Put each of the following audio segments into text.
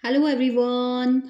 Hello everyone.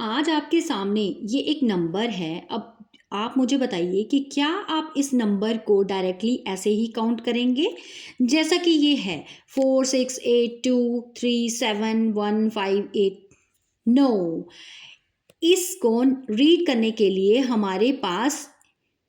आज आपके सामने ये एक नंबर है। अब आप मुझे बताइए कि क्या आप इस नंबर को डायरेक्टली ऐसे ही काउंट करेंगे जैसा कि ये है 4682371558। नो, इसको रीड करने के लिए हमारे पास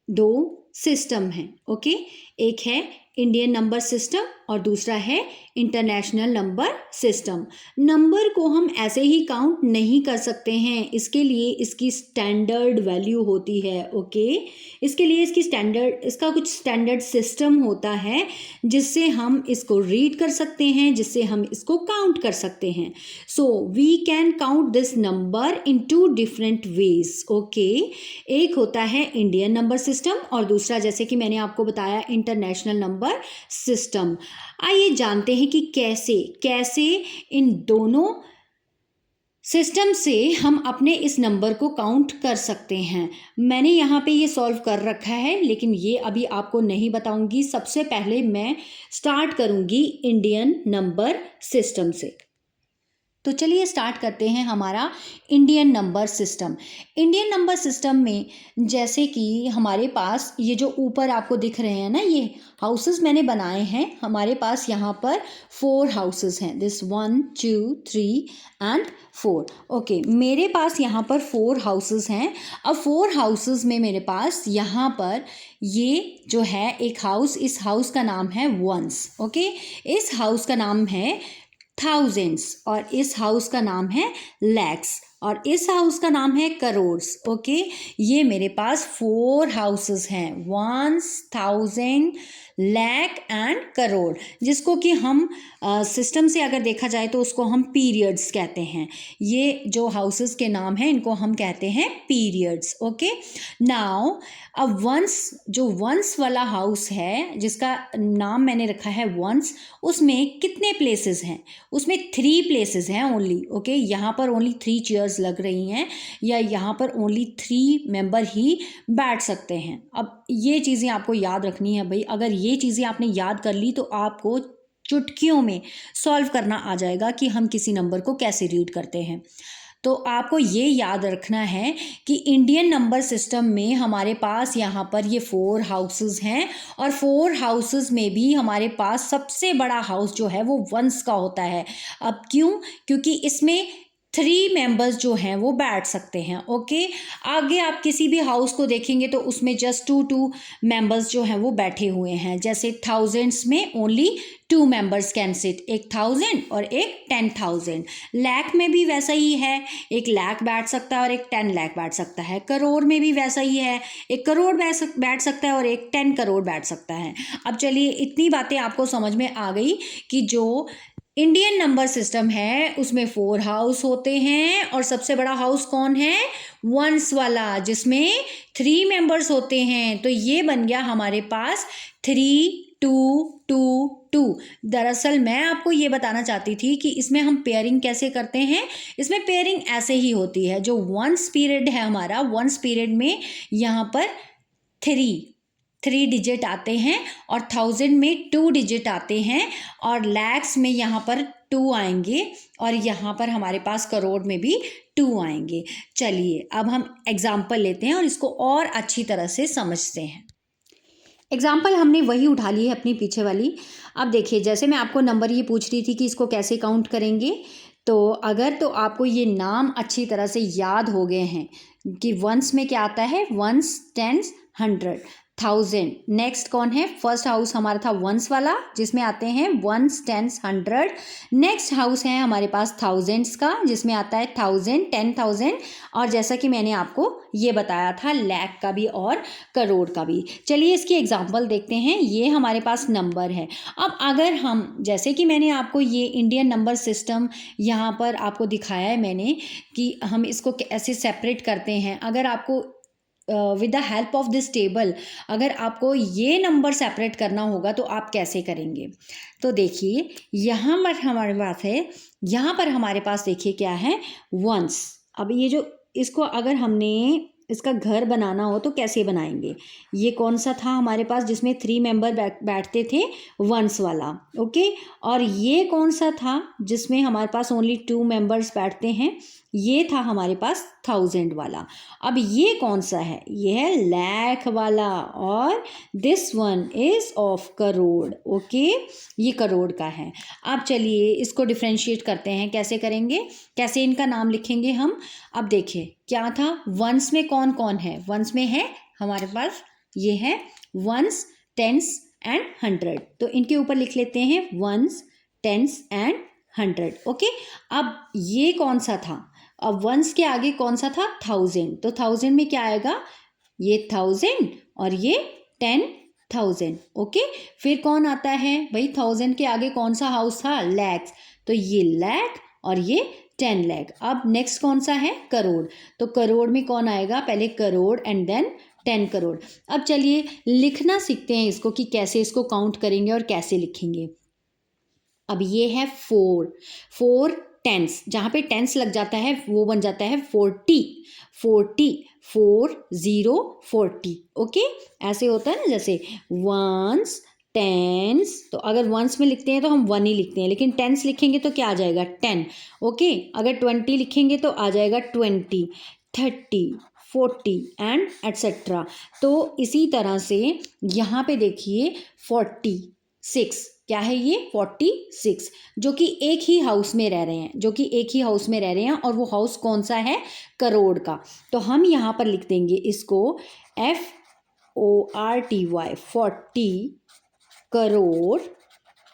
दो सिस्टम हैं। ओके, एक है इंडियन नंबर सिस्टम और दूसरा है इंटरनेशनल नंबर सिस्टम। नंबर को हम ऐसे ही काउंट नहीं कर सकते हैं, इसके लिए इसकी स्टैंडर्ड वैल्यू होती है। ओके, इसके लिए इसका कुछ स्टैंडर्ड सिस्टम होता है जिससे हम इसको रीड कर सकते हैं, जिससे हम इसको काउंट कर सकते हैं। So we can count this number in two different ways. Okay, एक होता है इंडियन नंबर सिस्टम और दूसरा, जैसे कि मैंने आपको बताया, इंटरनेशनल नंबर सिस्टम। आइए जानते हैं कि कैसे कैसे इन दोनों सिस्टम से हम अपने इस नंबर को काउंट कर सकते हैं। मैंने यहाँ पे ये सॉल्व कर रखा है, लेकिन ये अभी आपको नहीं बताऊंगी। सबसे पहले मैं स्टार्ट करूंगी इंडियन नंबर सिस्टम से। तो चलिए स्टार्ट करते हैं हमारा Indian number system. Indian number system में जैसे कि हमारे पास ये जो ऊपर आपको दिख रहे हैं ना, ये हाउसेस मैंने बनाए हैं। हमारे पास यहाँ पर 4 हाउसेस हैं, दिस 1 2 3 एंड 4। ओके, मेरे पास यहाँ पर 4 हाउसेस हैं। अब 4 हाउसेस में मेरे पास यहाँ पर ये जो है एक हाउस, इस हाउस का नाम है वंस। ओके, इस हाउस का नाम है थाउजेंड्स और इस हाउस का नाम है लैक्स और इस हाउस का नाम है करोड्स। ओके, ये मेरे पास 4 हाउसेस हैं, ones, thousand, lakh and crore, जिसको कि हम सिस्टम से अगर देखा जाए तो उसको हम पीरियड्स कहते हैं। ये जो हाउसेस के नाम हैं इनको हम कहते हैं पीरियड्स। ओके, नाउ अब जो वंस वाला हाउस है जिसका नाम मैंने रखा है वंस, उसमें कितने प्लेसेस हैं? उसमें 3 प्लेसेस हैं ओनली। ओके, यहाँ पर ओनली 3 चेयर्स लग रही हैं या यहाँ पर ओनली 3 मेंबर ही बैठ सकते हैं। अब ये चीज़ें आपको याद रखनी है भाई। अगर ये चीज़ें आपने याद कर ली तो आपको चुटकियों में सॉल्व करना आ जाएगा कि हम किसी नंबर को कैसे रीड करते हैं। तो आपको ये याद रखना है कि इंडियन नंबर सिस्टम में हमारे पास यहाँ पर ये 4 हाउसेस हैं और 4 हाउसेस में भी हमारे पास सबसे बड़ा हाउस जो है वो वंस का होता है। अब क्यों? क्योंकि इसमें 3 मेंबर्स जो हैं वो बैठ सकते हैं। ओके, आगे आप किसी भी हाउस को देखेंगे तो उसमें जस्ट 2 मेंबर्स जो हैं वो बैठे हुए हैं। जैसे थाउजेंड्स में ओनली 2 मेंबर्स कैन सिट, एक 1000 और एक 10,000। लाख में भी वैसा ही है, एक लाख बैठ सकता है और एक 10 लाख बैठ सकता है। करोड़ में भी वैसा ही है, एक करोड़ बैठ सकता है और एक 10 करोड़ बैठ सकता है। अब चलिए, इतनी बातें आपको समझ में आ गई कि जो इंडियन नंबर सिस्टम है उसमें 4 हाउस होते हैं और सबसे बड़ा हाउस कौन है? वंस वाला, जिसमें 3 मेंबर्स होते हैं। तो ये बन गया हमारे पास 3 2 2 2। दरअसल मैं आपको ये बताना चाहती थी कि इसमें हम पेयरिंग कैसे करते हैं। इसमें पेयरिंग ऐसे ही होती है। जो वंस पीरियड है हमारा, वंस पीरियड में यहाँ पर 3 डिजिट आते हैं और 1000 में 2 डिजिट आते हैं और लैक्स में यहाँ पर 2 आएंगे और यहाँ पर हमारे पास करोड़ में भी 2 आएंगे। चलिए अब हम एग्जाम्पल लेते हैं और इसको और अच्छी तरह से समझते हैं। एग्जाम्पल हमने वही उठा ली है अपनी पीछे वाली। अब देखिए, जैसे मैं आपको नंबर ये पूछ रही थी कि इसको कैसे काउंट करेंगे, तो अगर तो आपको ये नाम अच्छी तरह से याद हो गए हैं कि वंस में क्या आता है, वंस, टेंस, 100, 1000। नेक्स्ट कौन है? फर्स्ट हाउस हमारा था वंस वाला, जिसमें आते हैं वंस, टेंस, 100। नेक्स्ट हाउस है हमारे पास थाउजेंड्स का, जिसमें आता है 1000, 10,000 और जैसा कि मैंने आपको ये बताया था लाख का भी और करोड़ का भी। चलिए इसकी एग्जांपल देखते हैं। ये हमारे पास नंबर है। अब अगर हम, जैसे कि मैंने आपको ये इंडियन नंबर सिस्टम यहाँ पर आपको दिखाया है मैंने कि हम इसको कैसे सेपरेट करते हैं। अगर आपको with the help of this table अगर आपको ये नंबर सेपरेट करना होगा तो आप कैसे करेंगे? तो देखिए, यहाँ पर हमारे पास है, यहाँ पर हमारे पास देखिए क्या है, वंस। अब ये जो इसको अगर हमने इसका घर बनाना हो तो कैसे बनाएंगे। ये कौन सा था हमारे पास जिसमें 3 मेंबर बैठते थे, वंस वाला, ओके। और ये कौन सा था जिसमें हमारे पास ओनली 2 मेंबर्स बैठते हैं, ये था हमारे पास 1000 वाला। अब ये कौन सा है, ये है लाख वाला, और this one is of crore, okay, ये करोड़ का है। अब चलिए इसको डिफ्रेंशिएट करते हैं, कैसे करेंगे, कैसे इनका नाम लिखेंगे हम। अब देखिए क्या था, वंस में कौन कौन है, वंस में है हमारे पास ये है वंस, टेंस एंड 100, तो इनके ऊपर लिख लेते हैं वंस, टेंस एंड 100, ओके। अब ये कौन सा था, अब वंस के आगे कौन सा था, 1000, तो 1000 में क्या आएगा, ये 1000 और ये 10,000, ओके। फिर कौन आता है भाई, 1000 के आगे कौन सा हाउस था, लैक्स, तो ये लाख और ये 10 लाख। अब नेक्स्ट कौन सा है, करोड़, तो करोड़ में कौन आएगा, पहले करोड़ एंड देन 10 करोड़। अब चलिए लिखना सीखते हैं इसको कि कैसे इसको काउंट करेंगे और कैसे लिखेंगे। अब ये है 4 टेंस, जहाँ पे टेंस लग जाता है वो बन जाता है 40, 40, ओके। ऐसे होता है ना, जैसे वंस, टेंस, तो अगर वंस में लिखते हैं तो हम 1 ही लिखते हैं, लेकिन टेंस लिखेंगे तो क्या आ जाएगा, 10, ओके। अगर 20 लिखेंगे तो आ जाएगा 20, 30, 40 एंड एट्सेट्रा। तो इसी तरह से यहाँ पे देखिए 46, क्या है ये, 46, जो कि एक ही हाउस में रह रहे हैं, जो कि एक ही हाउस में रह रहे हैं, और वो हाउस कौन सा है, करोड़ का। तो हम यहाँ पर लिख देंगे इसको FORTY, 40 करोड़,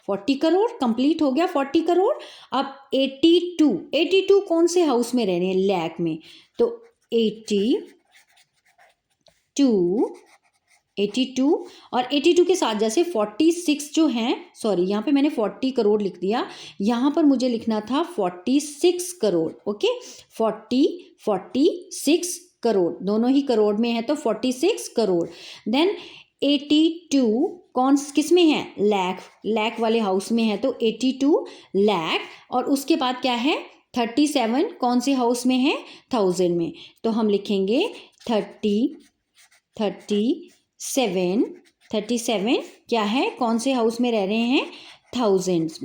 40 करोड़ कंप्लीट हो गया, 40 करोड़। अब 82 कौन से हाउस में रह रहे हैं, लैख में, तो 82 और 82 के साथ जैसे 46 जो हैं, सॉरी यहाँ पे मैंने 40 करोड़ लिख दिया, यहाँ पर मुझे लिखना था 46 करोड़, ओके। 46 करोड़, दोनों ही करोड़ में है तो 46 करोड़। देन 82 कौन किस में है, लाख वाले हाउस में है, तो 82 लाख, और उसके बाद क्या है 37 कौन से हाउस में है, 1000 में, तो हम लिखेंगे 37 क्या है, कौन से हाउस में रह रहे हैं, थाउजेंड्स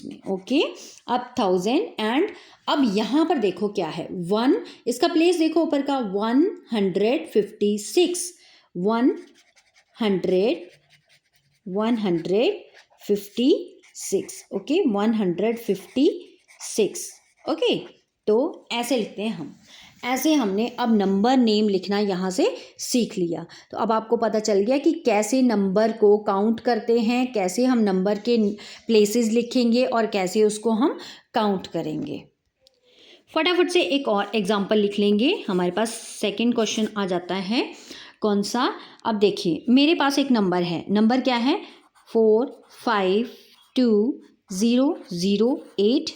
में, ओके। अब 1000 एंड अब यहाँ पर देखो क्या है, 1, इसका प्लेस देखो ऊपर का, 156, 156, ओके, 156, ओके। तो ऐसे लिखते हैं हम, ऐसे हमने अब नंबर नेम लिखना यहाँ से सीख लिया। तो अब आपको पता चल गया कि कैसे नंबर को काउंट करते हैं, कैसे हम नंबर के प्लेसेस लिखेंगे और कैसे उसको हम काउंट करेंगे। फटाफट से एक और एग्जांपल लिख लेंगे। हमारे पास सेकंड क्वेश्चन आ जाता है, कौन सा, अब देखिए मेरे पास एक नंबर है, नंबर क्या है, 452008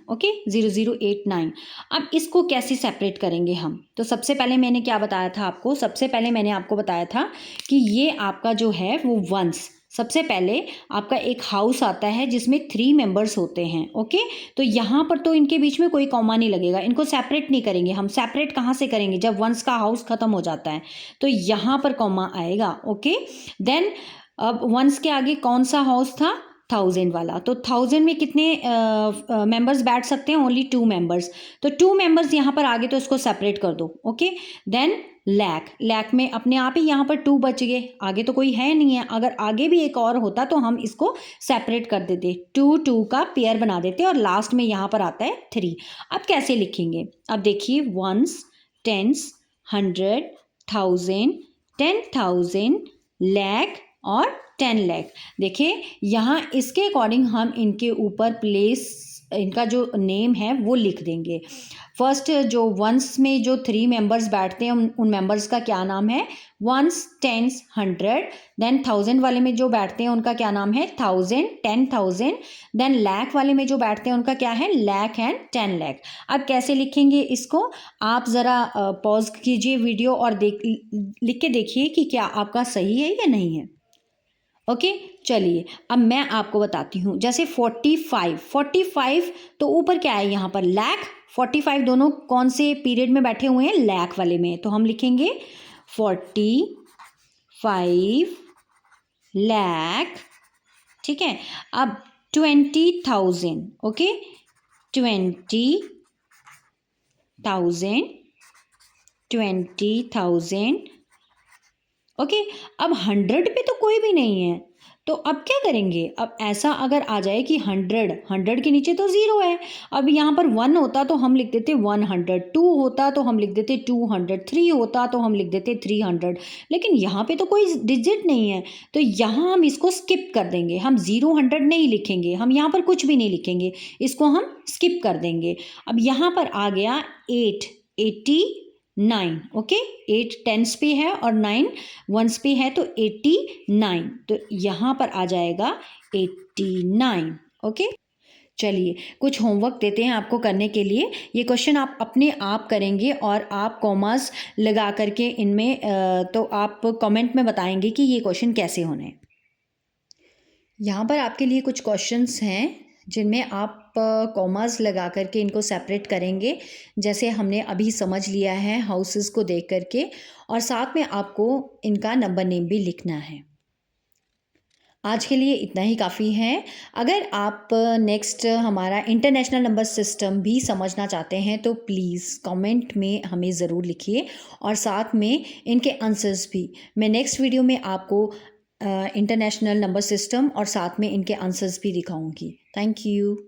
ओके, 0089। अब इसको कैसे सेपरेट करेंगे हम, तो सबसे पहले मैंने क्या बताया था आपको, सबसे पहले मैंने आपको बताया था कि ये आपका जो है वो वंस, सबसे पहले आपका एक हाउस आता है जिसमें 3 मेंबर्स होते हैं, ओके। तो यहाँ पर तो इनके बीच में कोई कॉमा नहीं लगेगा, इनको सेपरेट नहीं करेंगे हम, सेपरेट कहाँ से करेंगे, जब वंस का हाउस खत्म हो जाता है तो यहाँ पर कॉमा आएगा, ओके। देन अब वंस के आगे कौन सा हाउस था, 1000 वाला, तो 1000 में कितने मेंबर्स बैठ सकते हैं, ओनली 2 मेंबर्स, तो 2 मेंबर्स यहाँ पर आगे तो इसको सेपरेट कर दो, ओके। देन लाख में अपने आप ही यहाँ पर 2 बच गए, आगे तो कोई है नहीं है, अगर आगे भी एक और होता तो हम इसको सेपरेट कर देते, 2 का पेयर बना देते और लास्ट में यहाँ पर आता है 3। अब कैसे लिखेंगे, अब देखिए वंस, टेंस, 100, 1000, 10,000, लाख और 10 लाख। देखिए यहाँ इसके अकॉर्डिंग हम इनके ऊपर प्लेस, इनका जो नेम है वो लिख देंगे। फर्स्ट जो वंस में जो 3 मेंबर्स बैठते हैं उन मेंबर्स का क्या नाम है, वंस, टेंस, 100। देन 1000 वाले में जो बैठते हैं उनका क्या नाम है, 1000, 10,000। देन लाख वाले में जो बैठते हैं उनका क्या है, लाख एंड 10 लाख। अब कैसे लिखेंगे इसको, आप ज़रा पॉज कीजिए वीडियो और लिख के देखिए कि क्या आपका सही है या नहीं है। ओके चलिए अब मैं आपको बताती हूँ। जैसे 45 तो ऊपर क्या है यहाँ पर लाख, 45 दोनों कौन से पीरियड में बैठे हुए हैं, लाख वाले में, तो हम लिखेंगे 45 लाख। ठीक है, अब 20,000, ओके 20,000 ओके। अब 100 पे तो कोई भी नहीं है, तो अब क्या करेंगे, अब ऐसा अगर आ जाए कि 100 के नीचे तो ज़ीरो है, अब यहाँ पर 1 होता तो हम लिख देते 100, 2 होता तो हम लिख देते 200, 3 होता तो हम लिख देते 300, लेकिन यहाँ पे तो कोई डिजिट नहीं है, तो यहाँ हम इसको स्किप कर देंगे, हम 0 100 नहीं लिखेंगे, हम यहाँ पर कुछ भी नहीं लिखेंगे, इसको हम स्किप कर देंगे। अब यहाँ पर आ गया 8, 89, ओके 8 टेंस पे है और 9 वंस पे है, तो 89, तो यहाँ पर आ जाएगा 89, ओके। चलिए कुछ होमवर्क देते हैं आपको करने के लिए। ये क्वेश्चन आप अपने आप करेंगे और आप कॉमास लगा करके इनमें तो आप कमेंट में बताएंगे कि ये क्वेश्चन कैसे होने। यहाँ पर आपके लिए कुछ क्वेश्चंस हैं जिनमें आप कॉमास लगा करके इनको सेपरेट करेंगे, जैसे हमने अभी समझ लिया है हाउसेस को देख करके, और साथ में आपको इनका नंबर नेम भी लिखना है। आज के लिए इतना ही काफ़ी है। अगर आप नेक्स्ट हमारा इंटरनेशनल नंबर सिस्टम भी समझना चाहते हैं तो प्लीज़ कमेंट में हमें ज़रूर लिखिए, और साथ में इनके आंसर्स भी। मैं नेक्स्ट वीडियो में आपको इंटरनेशनल नंबर सिस्टम और साथ में इनके आंसर्स भी दिखाऊंगी। Thank you.